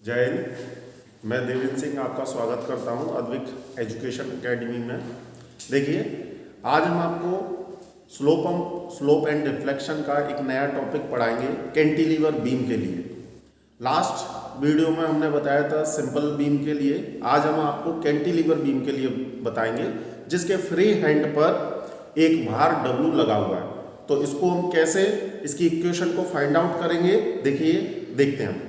जय हिंद। मैं देवेंद्र सिंह आपका स्वागत करता हूं अद्विक एजुकेशन एकेडमी में। देखिए, आज हम आपको स्लोप एंड रिफ्लेक्शन का एक नया टॉपिक पढ़ाएंगे कैंटिलीवर बीम के लिए। लास्ट वीडियो में हमने बताया था सिंपल बीम के लिए, आज हम आपको कैंटिलीवर बीम के लिए बताएंगे जिसके फ्री हैंड पर एक भार W लगा हुआ है। तो इसको हम कैसे इसकी इक्वेशन को फाइंड आउट करेंगे, देखिए देखते हैं।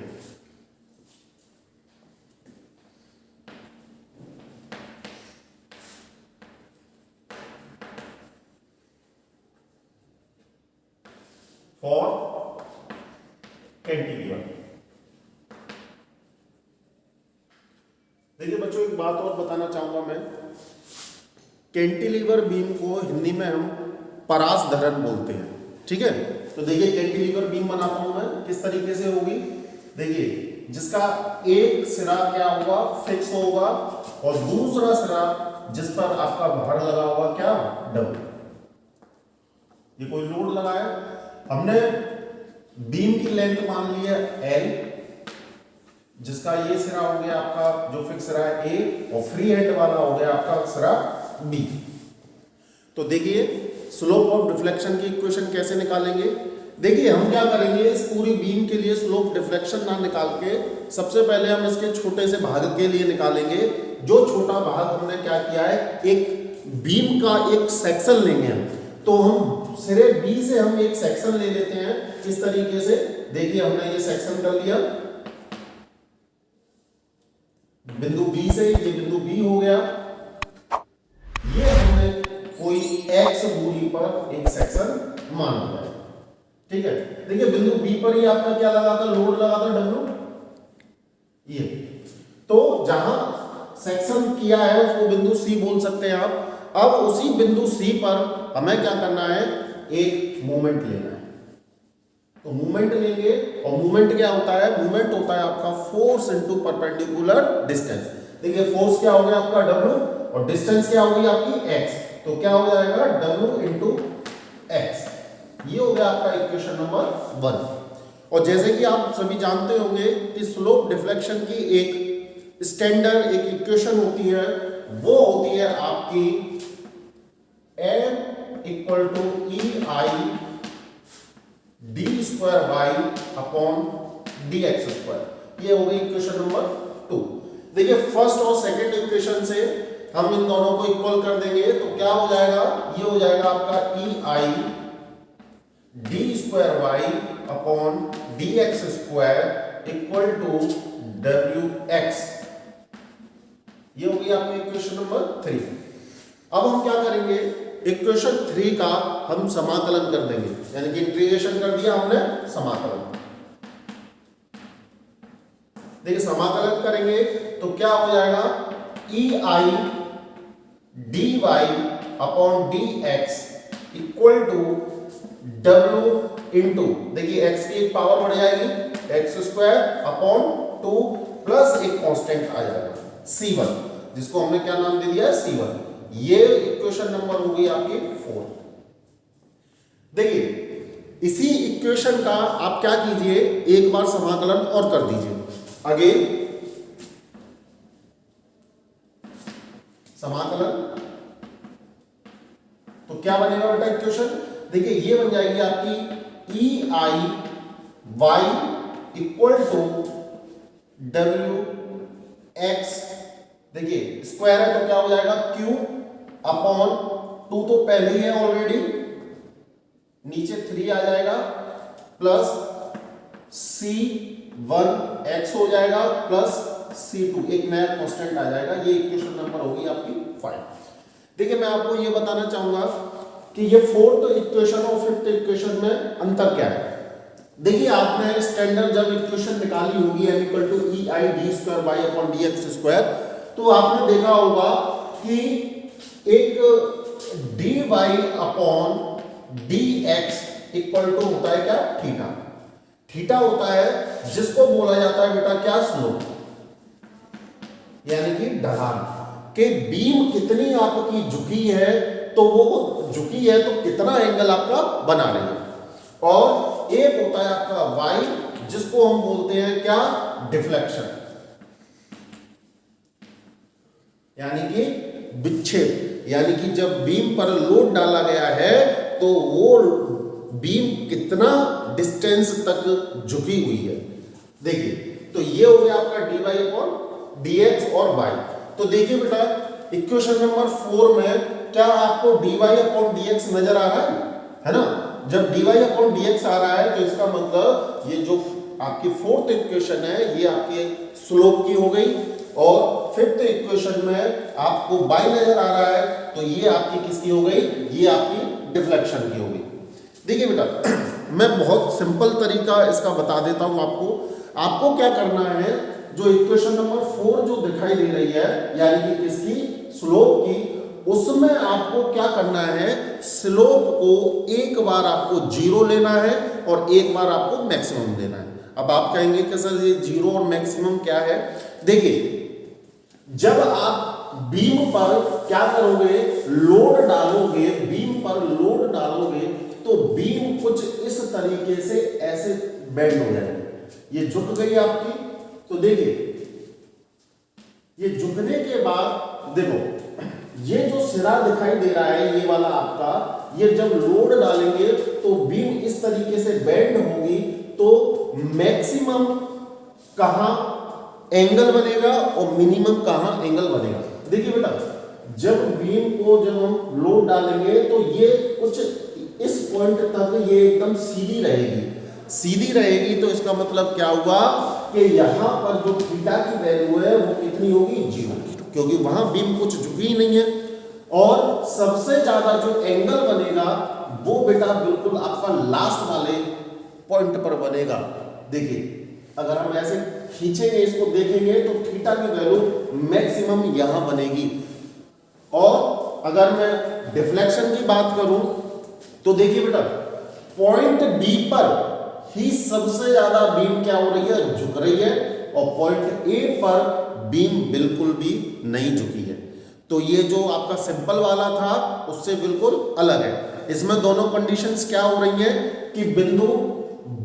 फॉर कैंटिलीवर, देखिए बच्चों, एक बात और बताना चाहूंगा मैं। कैंटिलीवर बीम को हिंदी में हम परास धरन बोलते हैं, ठीक है। तो देखिए कैंटिलीवर बीम बनाता हूं मैं, किस तरीके से होगी। देखिए, जिसका एक सिरा क्या होगा, फिक्स होगा, और दूसरा सिरा जिस पर आपका भार लगा होगा क्या, W। ये कोई लोड लगा है, हमने बीम की लेंथ मान ली है L, जिसका ये सिरा हो गया आपका जो फिक्स सिरा है A, और फ्री हैंड वाला हो गया आपका सिरा B। तो देखिए स्लोप ऑफ डिफ्लेक्शन की इक्वेशन कैसे निकालेंगे। देखिए, हम क्या करेंगे, इस पूरी बीम के लिए स्लोप डिफ्लेक्शन ना निकाल के सबसे पहले हम इसके छोटे से भाग के लिए निकालेंगे। जो छोटा भाग हमने क्या किया है, एक बीम का एक सेक्शन लेंगे हम। तो हम सिरे B से हम एक सेक्शन ले लेते हैं इस तरीके से। देखिए, हमने ये सेक्शन कर लिया बिंदु B से, ये बिंदु B हो गया। ये हमने कोई x दूरी पर एक सेक्शन मान लिया, ठीक है। देखिए, बिंदु B पर ही आपका क्या लगा था, लोड लगा था W। ये तो जहां सेक्शन किया है उसको बिंदु C बोल सकते हैं आप। अब उसी बिंदु C पर हमें क्या करना है, एक मोमेंट लेना है। तो मूवमेंट लेंगे, और मूवमेंट क्या होता है, मूवमेंट होता है आपका फोर्स इनटू परपेंडिकुलर डिस्टेंस। देखिए, फोर्स क्या हो गया आपका W, और डिस्टेंस क्या होगी आपकी x। तो क्या हो जाएगा, W इनटू x। ये हो गया आपका इक्वेशन नंबर 1। और जैसे कि आप सभी जानते होंगे कि स्लोप डिफ्लेक्शन की एक स्टैंडर्ड एक इक्वेशन होती है, वो होती है आपकी m equal to EI d square by upon dx square. ये हो गई इक्वेशन नंबर 2। देखिए, फर्स्ट और सेकंड इक्वेशन से हम इन दोनों को इक्वल कर देंगे तो क्या हो जाएगा, ये हो जाएगा आपका EI d square by upon dx square equal to wx। ये हो गई आपकी इक्वेशन नंबर 3। अब हम क्या करेंगे, इक्वेशन 3 का हम समाकलन कर देंगे, यानी कि इंटीग्रेशन कर दिया हमने, समाकलन। देखिए, समाकलन करेंगे तो क्या हो जाएगा, EI dy upon dx equal to W into, देखिए x की एक पावर बढ़ जाएगी, x स्क्वायर अपॉन 2 प्लस एक कांस्टेंट आ जाएगा C1, जिसको हमने क्या नाम दे दिया है, C1। ये इक्वेशन नंबर हो गई आपकी 4। देखिए, इसी इक्वेशन का आप क्या कीजिए, एक बार समाकलन और कर दीजिए। अगेन समाकलन, तो क्या बनेगा बेटा इक्वेशन, देखिए ये बन जाएगी आपकी EI y equal to WX। देखिए, स्क्वायर है तो क्या हो जाएगा, Q अपॉन 2 तो पहले ही है ऑलरेडी, नीचे 3 आ जाएगा, प्लस C1x हो जाएगा, प्लस C2 एक नया कांस्टेंट आ जाएगा। ये इक्वेशन नंबर होगी आपकी 5। देखिए, मैं आपको ये बताना चाहूंगा कि ये फोर्थ इक्वेशन और फिफ्थ इक्वेशन में अंतर क्या है। देखिए, आपने स्टैंडर्ड जब इक्वेशन निकाली होगी m equal to EI d square by upon dx square, तो आपने देखा होगा कि एक dy upon dx equal to होता है क्या, थीटा। थीटा होता है जिसको बोला जाता है बेटा क्या, स्लोप, यानी कि ढलान के बीम कितनी आपकी झुकी है, तो वो झुकी है तो कितना एंगल आपका बना रही है। और एक होता है आपका y, जिसको हम बोलते हैं क्या, डिफ्लेक्शन। यानी कि विक्षेप, यानी कि जब बीम पर लोड डाला गया है तो वो बीम कितना डिस्टेंस तक झुकी हुई है। देखिए, तो ये हो गया आपका dy/dx और y। तो देखिए बेटा, इक्वेशन नंबर 4 में क्या आपको dy/dx नजर आ रहा है ना? जब dy/dx आ रहा है तो इसका मतलब ये जो आपकी फोर्थ इक्वेशन है ये आपके स्लोप की हो गई, और फिफ्थ इक्वेशन में आपको y नजर आ रहा है तो ये आपकी किसकी हो गई? ये आपकी डिफ्लेक्शन की हो गई। देखिए बेटा, मैं बहुत सिंपल तरीका इसका बता देता हूं आपको। आपको क्या करना है, जो इक्वेशन नंबर 4 जो दिखाई दे रही है यानी कि किसकी? स्लोप की, उसमें आपको क्या करना है, स्लोप को एक बार आपको 0 लेना है और एक बार आपको मैक्सिमम लेना है। अब आप कहेंगे कि सर ये 0 और मैक्सिमम क्या है? देखिए, जब आप बीम पर क्या करोगे, लोड डालोगे, बीम पर लोड डालोगे तो बीम कुछ इस तरीके से ऐसे बेंड हो जाएगी। ये झुक गई आपकी। तो देखिए, ये झुकने के बाद देखो, ये जो सिरा दिखाई दे रहा है ये वाला आपका, ये जब लोड डालेंगे तो बीम इस तरीके से बेंड होगी, तो मैक्सिमम कहां एंगल बनेगा और मिनिमम कहां एंगल बनेगा। देखिए बेटा, जब बीम को जब हम लोड डालेंगे तो ये कुछ इस पॉइंट तक ये एकदम सीधी रहेगी। सीधी रहेगी तो इसका मतलब क्या हुआ कि यहां पर जो थीटा की वैल्यू है वो कितनी होगी? 0, क्योंकि वहां बीम कुछ झुकी ही नहीं है। और सबसे ज्यादा जो एंगल बनेगा वो बेटा बिल्कुल आपका लास्ट वाले पॉइंट पर बनेगा। देखिए, अगर हम ऐसे खींचेंगे, इसको देखेंगे तो थीटा की वैल्यू मैक्सिमम यहां बनेगी। और अगर मैं डिफ्लेक्शन की बात करूं तो देखिए बेटा, पॉइंट डी पर ही सबसे ज्यादा बीम क्या हो रही है? झुक रही है, और पॉइंट ए पर बीम बिल्कुल भी नहीं झुकी है। तो ये जो आपका सिंपल वाला था उससे बिल्कुल अलग है। इसमें दोनों कंडीशंस क्या हो रही है कि बिंदु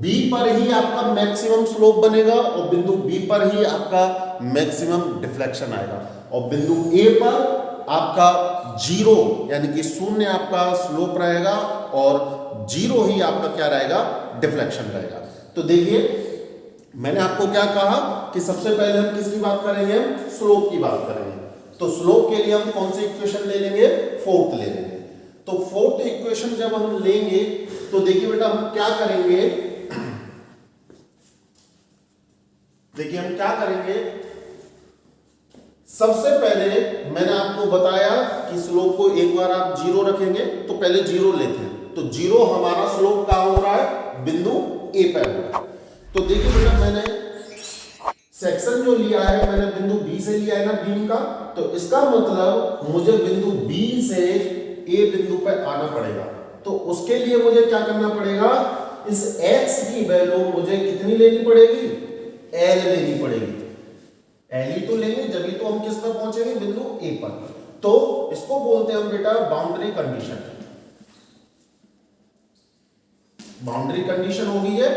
बी पर ही आपका मैक्सिमम स्लोप बनेगा और बिंदु बी पर ही आपका मैक्सिमम डिफ्लेक्शन आएगा, और बिंदु ए पर आपका 0 यानी कि 0 आपका स्लोप रहेगा और 0 ही आपका क्या रहेगा? डिफ्लेक्शन रहेगा। तो देखिए, मैंने आपको क्या कहा कि सबसे पहले हम किसकी बात करेंगे? स्लोप की बात करेंगे। तो स्लोप के लिए हम कौन सी इक्वेशन ले लेंगे? फोर्थ ले लेंगे। तो फोर्थ इक्वेशन जब हम लेंगे तो देखिए बेटा, हम क्या करेंगे, देखिए हम क्या करेंगे, सबसे पहले मैंने आपको बताया कि स्लोप को एक बार आप 0 रखेंगे, तो पहले 0 लेते हैं। तो 0 हमारा स्लोप कहां हो रहा है? बिंदु ए पर हो रहा है। तो देखिए बेटा, मैंने सेक्शन जो लिया है मैंने बिंदु बी से लिया है ना बीम का, तो इसका मतलब मुझे बिंदु बी से ए बिंदु पर आना पड़ेगा। तो उसके लिए मुझे क्या करना पड़ेगा? इस x की वैल्यू मुझे कितनी लेनी पड़ेगी? L लेनी पड़ेगी। L ही तो लेंगे, जब ही तो हम किस पर पहुंचेंगे? बिंदु A पर। तो इसको बोलते हैं हम बेटा बाउंड्री कंडीशन। बाउंड्री कंडीशन हो गई है।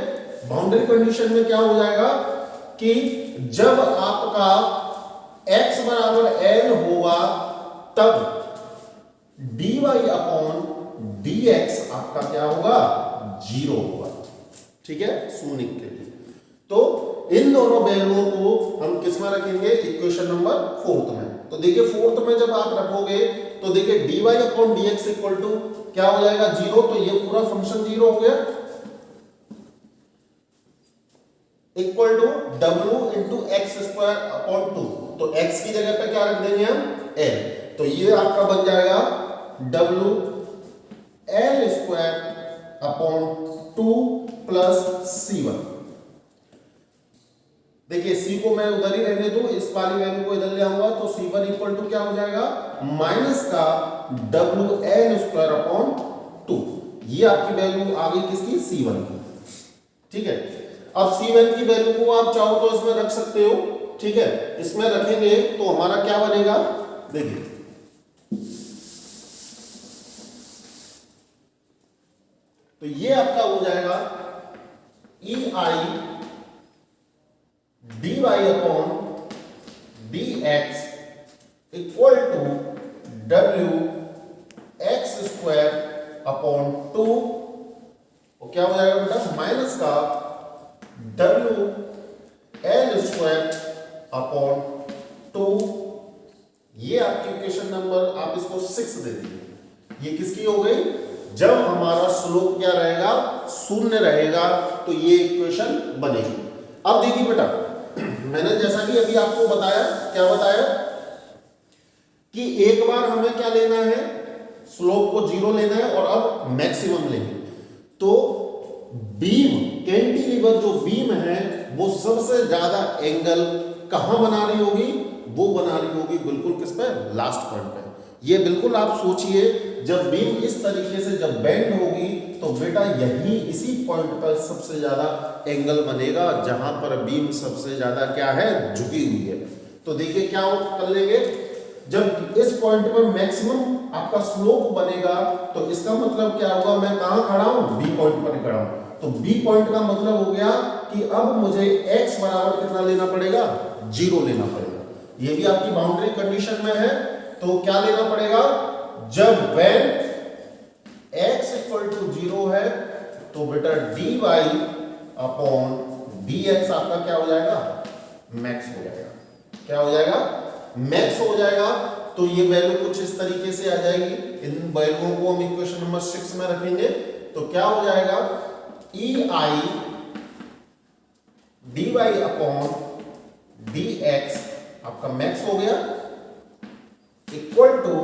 बाउंड्री कंडीशन में क्या हो जाएगा कि जब आपका x बराबर L होगा तब dy/dx आपका क्या होगा? 0 होगा। ठीक है, शून्य के लिए। तो इन दोनों वैल्यूओं को हम किस में रखेंगे? इक्वेशन नंबर 4 में। तो देखिए 4 में जब आप रखोगे तो देखिए dy/dx इक्वल टू क्या हो जाएगा? 0। तो ये पूरा फंक्शन 0 हो गया, equal to w into x²/2। तो x की जगह पे क्या रख देंगे हम? l। तो ये आपका बन जाएगा w l²/2 प्लस c1। देखिए c को मैं उधर ही रहने दूं, इस वाली वैल्यू को इधर ले आऊंगा, तो c1 इक्वल टू क्या हो जाएगा? माइनस का wl² ये आपकी वैल्यू आ गई किसकी? c1 की। ठीक है, अब c1 की वैल्यू को आप चाहो तो इसमें रख सकते हो। ठीक है, इसमें रखेंगे तो हमारा क्या बनेगा? देखिए तो ये आपका हो जाएगा EI dy/dx इक्वल टू डब्ल्यू एक्स स्क्वायर अपॉन 2, और क्या हो जाएगा बेटा माइनस का डब्ल्यू एल स्क्वायर अपॉन 2। ये आपकी इक्वेशन नंबर, आप इसको 6 दे दीजिए। ये किसकी हो गई? जब हमारा स्लोप क्या रहेगा, शून्य रहेगा, तो ये इक्वेशन बनेगी। अब देखिए बेटा, मैंने जैसा कि अभी आपको बताया, क्या बताया कि एक बार हमें क्या लेना है, स्लोप को 0 लेना है और अब मैक्सिमम लेंगे। तो बीम, कैंटिलीवर जो बीम है वो सबसे ज्यादा एंगल कहां बना रही होगी? वो बना रही होगी बिल्कुल किस पे? लास्ट पॉइंट पे। ये बिल्कुल आप सोचिए, जब बीम इस तरीके से जब बेंड होगी तो बेटा यही इसी पॉइंट पर सबसे ज्यादा एंगल बनेगा, जहां पर बीम सबसे ज्यादा क्या है, झुकी हुई है। तो देखिए क्या कर लेंगे, जब इस पॉइंट पर मैक्सिमम आपका स्लोप बनेगा तो इसका मतलब क्या होगा, मैं कहां खड़ा हूं? बी पॉइंट पर खड़ा हूं। तो बी पॉइंट का मतलब हो गया कि अब मुझे x बराबर कितना लेना पड़ेगा? 0 लेना पड़ेगा। ये भी आपकी बाउंड्री कंडीशन में है। तो क्या लेना पड़ेगा? जब when x इक्वल टू 0 है तो बेटा dy अपॉन dx आपका क्या हो जाएगा? मैक्स हो जाएगा। क्या हो जाएगा? मैक्स हो जाएगा। तो ये वैल्यू कुछ इस तरीके से आ जाएगी। इन वैल्यूओं को हम इक्वेशन नंबर 6 में रखेंगे। तो क्या हो जाएगा? ei dy अपॉन dx आपका मैक्स हो गया, इक्वल टू,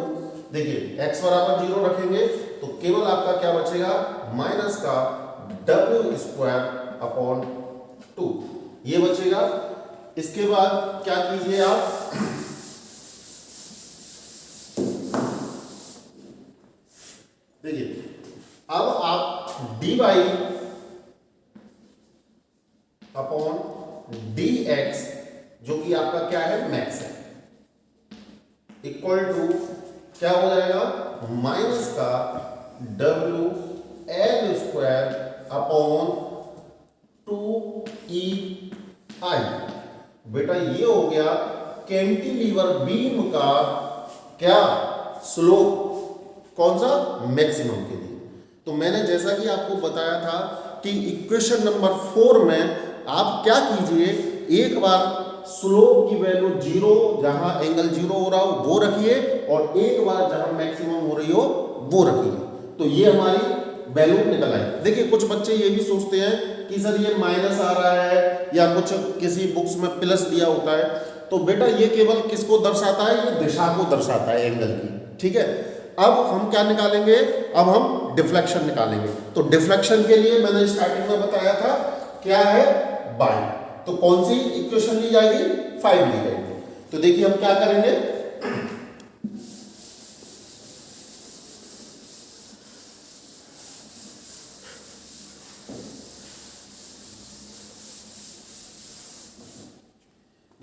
देखिए x बराबर 0 रखेंगे तो केवल आपका क्या बचेगा? माइनस का w स्क्वायर अपॉन 2 ये बचेगा। इसके बाद क्या कीजिए आप, देखिए अब आप dy अपॉन dx जो कि आपका क्या है? मैक्स है, इक्वल टू क्या हो जाएगा? माइनस का W L square upon 2e आई। बेटा ये हो गया कैंटिलीवर बीम का क्या? स्लोप। कौन सा? मैक्सिमम के लिए। तो मैंने जैसा कि आपको बताया था कि इक्वेशन नंबर 4 में आप क्या कीजिए, एक बार स्लोप की वैल्यू 0, जहां एंगल 0 हो रहा हो वो रखिए, और एक बार जहां मैक्सिमम हो रही हो वो रखिए। तो ये हमारी वैल्यू निकल आई। देखिए कुछ बच्चे ये भी सोचते हैं कि सर ये माइनस आ रहा है या कुछ किसी बुक्स में प्लस दिया होता है। तो बेटा ये केवल किसको दर्शाता है? ये दिशा को दर्शाता है, एंगल की। ठीक है, अब हम क्या निकालेंगे? अब हम डिफ्लेक्शन निकालेंगे। तो डिफ्लेक्शन के लिए मैंने स्टार्टिंग में बताया था क्या है? बाई। तो कौन सी इक्वेशन ली जाएगी? 5 ली जाएगी। तो देखिए हम क्या करेंगे,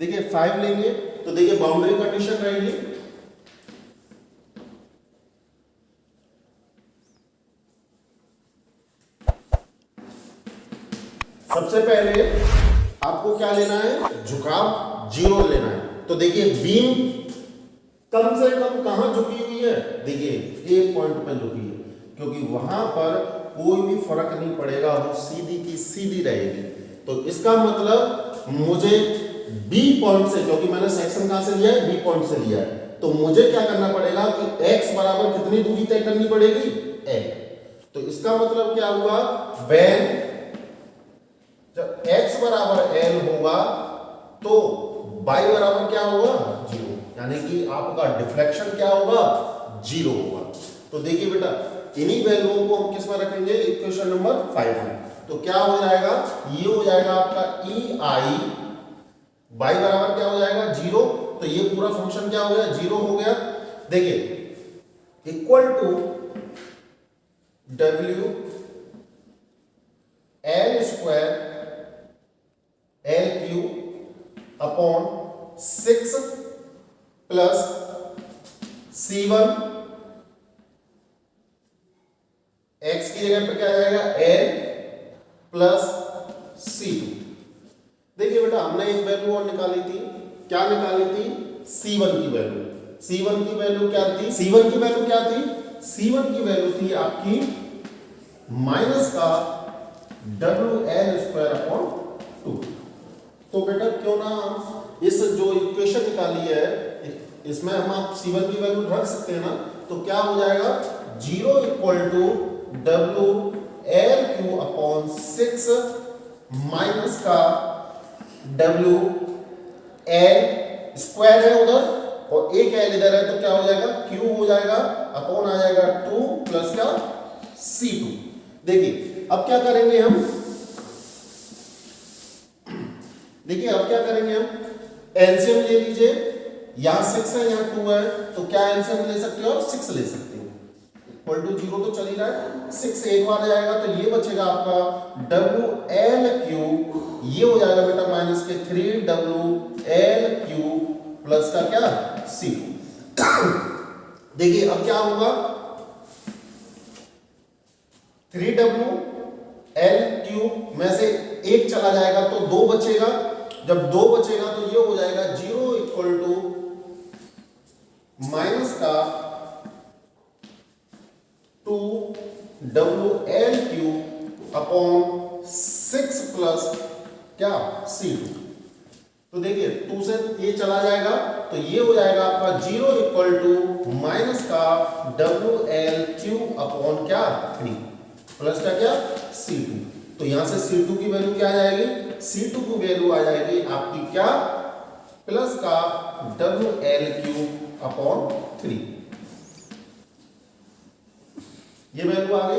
देखिए 5 लेंगे तो देखिए बाउंड्री कंडीशन रहेगी, सबसे पहले आपको क्या लेना है? झुकाव 0 लेना है। तो देखिए बीम कम से कम कहां झुकी हुई है? देखिए एक पॉइंट पे झुकी है, क्योंकि वहां पर कोई भी फर्क नहीं पड़ेगा, वो सीधी की सीधी रहेगी। तो इसका मतलब मुझे बी पॉइंट से, क्योंकि मैंने सेक्शन कहां से लिया है? बी पॉइंट से लिया है, तो मुझे क्या करना पड़ेगा कि x बराबर कितनी दूरी तय करनी पड़ेगी? a। तो इसका मतलब क्या हुआ? when जब x बराबर l होगा तो y बराबर क्या होगा? 0, यानी कि आपका डिफ्लेक्शन क्या होगा? 0 होगा। तो देखिए बेटा इन्हीं वैल्यूओं को हम किस में रखेंगे? इक्वेशन नंबर 5 में। तो क्या हो जाएगा? ये हो जाएगा आपका e i, y बराबर क्या हो जाएगा? 0। तो ये पूरा फंक्शन क्या हो गया? 0 हो गया। देखिए equal to w l square l q upon 6 plus C1, x की जगह पे क्या आ जाएगा? L plus C2। देखिए बेटा हमने एक वैल्यू और निकाली थी, क्या निकाली थी? C1 की वैल्यू। C1 की वैल्यू क्या थी? C1 की वैल्यू क्या थी? C1 की वैल्यू थी आपकी माइनस का WL²/2। तो बेटा क्यों ना इस जो इक्वेशन निकाली है इसमें हम आप C1 की वैल्यू रख सकते हैं ना, तो क्या हो जाएगा 0 = WL³/6 माइनस का WL² है उधर और एक L इधर है, तो क्या हो जाएगा Q हो जाएगा अपॉन आ जाएगा 2 प्लस का C2। देखिए अब क्या करेंगे हम, देखिए अब क्या करेंगे हम, एलसीएम ले लीजिए, यहां 6 है यहां 2 है, तो क्या एलसीएम ले सकते हो? 6 ले सकते हो। इक्वल टू 0 तो चल ही रहा है, 6 एक बार जाएगा तो ये बचेगा आपका WL³ ये हो जाएगा बेटा माइनस के 3WL³ प्लस का क्या C2। देखिए अब क्या होगा 3WL³ में से एक चला जाएगा तो 2 बचेगा, जब 2 बचेगा तो ये हो जाएगा 0 = माइनस का 2WL³/6 प्लस क्या C2। तो देखिए 2 से ये चला जाएगा तो ये हो जाएगा आपका 0 = माइनस का WL³ क्या 3 प्लस का क्या C2। तो यहां से C2 की वैल्यू क्या आ जाएगी? C2 की वैल्यू आ जाएगी आपकी क्या प्लस का WL³/3। ये वैल्यू आ गई।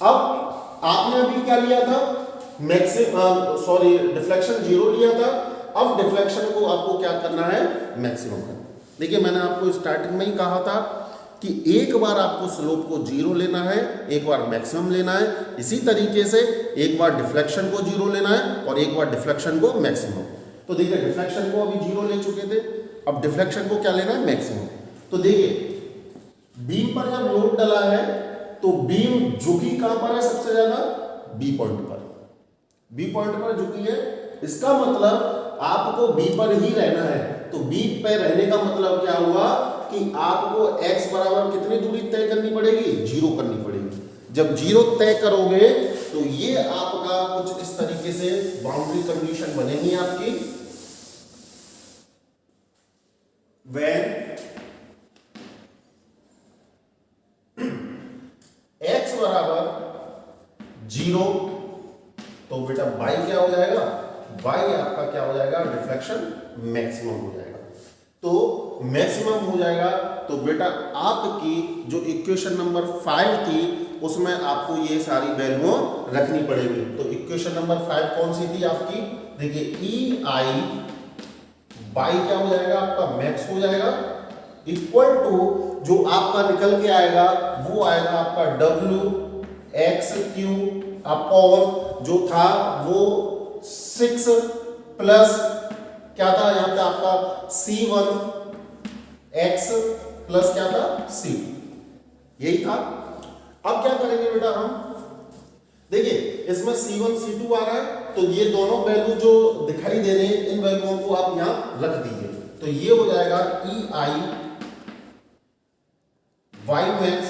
अब आपने अभी क्या लिया था? डिफ्लेक्शन 0 लिया था। अब डिफ्लेक्शन को आपको क्या करना है? मैक्सिमम करना। देखिए मैंने आपको स्टार्टिंग में ही कहा था कि एक बार आपको स्लोप को 0 लेना है, एक बार मैक्सिमम लेना है। इसी तरीके से एक बार डिफ्लेक्शन को 0 लेना है और एक बार डिफ्लेक्शन को मैक्सिमम। तो देखिए डिफ्लेक्शन को अभी 0 ले चुके थे, अब डिफ्लेक्शन को क्या लेना है? मैक्सिमम। तो देखिए बीम पर जब लोड डला है तो बीम झुकी कहां पर है? सबसे ज्यादा बी पॉइंट पर। बी पॉइंट पर झुकी है, इसका मतलब आपको बी पर ही रहना है। तो बी पर रहने का मतलब क्या हुआ कि आपको x बराबर कितनी दूरी तय करनी पड़ेगी? 0 करनी पड़ेगी। जब 0 तय करोगे तो ये आपका कुछ इस तरीके से बाउंड्री कंडीशन बनेगी आपकी। when x बराबर 0 तो बेटा y क्या हो जाएगा? y आपका क्या हो जाएगा? डिफ्लेक्शन मैक्सिमम हो जाएगा। तो मैक्सिमम हो जाएगा तो बेटा आपकी जो इक्वेशन नंबर 5 थी उसमें आपको ये सारी वैल्यू रखनी पड़ेगी। तो इक्वेशन नंबर 5 कौन सी थी आपकी? देखिए EI y क्या हो जाएगा? आपका मैक्स हो जाएगा इक्वल टू जो आपका निकल के आएगा वो आएगा आपका WX³ जो था वो 6 प्लस क्या था यहां पे आपका C1x प्लस क्या था C2, यही था। अब क्या करेंगे बेटा हम? देखिए इसमें C1 C2 आ रहा है तो ये दोनों वैल्यू जो दिखाई दे रहे हैं इन वैल्यूओं को आप यहां रख दीजिए। तो ये हो जाएगा EI y max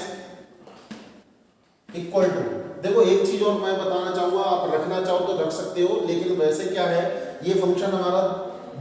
equal to, देखो एक चीज और मैं बताना चाहूंगा, आप रखना चाहो तो रख सकते हो, लेकिन वैसे क्या है ये फंक्शन हमारा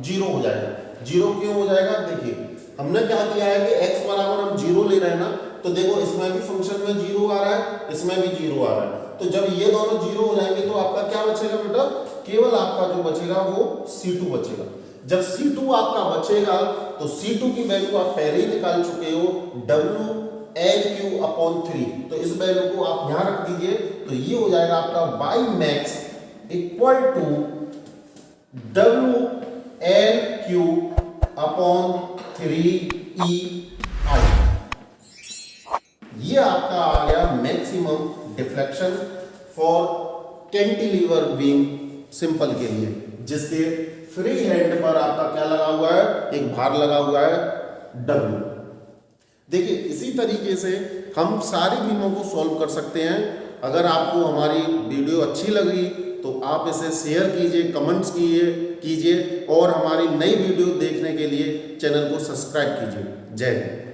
0 हो जाएगा। 0 क्यों हो जाएगा? देखिए हमने क्या किया है कि x बराबर हम 0 ले रहे हैं ना, तो देखो इसमें भी फंक्शन में 0 आ रहा है, इसमें भी 0 आ रहा है। तो जब ये दोनों 0 हो जाएंगे तो आपका क्या बचेगा बेटा? केवल आपका जो बचेगा वो C2 बचेगा। जब C2 आपका बचेगा तो C2 की वैल्यू आप पहले ही निकाल चुके हो WL³/3। तो इस वैल्यू को आप यहां रख दीजिए तो ये हो जाएगा आपका y max equal to WL³/3EI। ये आपका आ गया maximum deflection for cantilever beam simple के लिए, जिसके फ्री हैंड पर आपका क्या लगा हुआ है? एक भार लगा हुआ है W। देखिए इसी तरीके से हम सारी बीमों को सॉल्व कर सकते हैं। अगर आपको हमारी वीडियो अच्छी लगी तो आप इसे शेयर कीजिए, कमेंट्स कीजिए और हमारी नई वीडियो देखने देखने के लिए चैनल को सब्सक्राइब कीजिए। जय हिंद।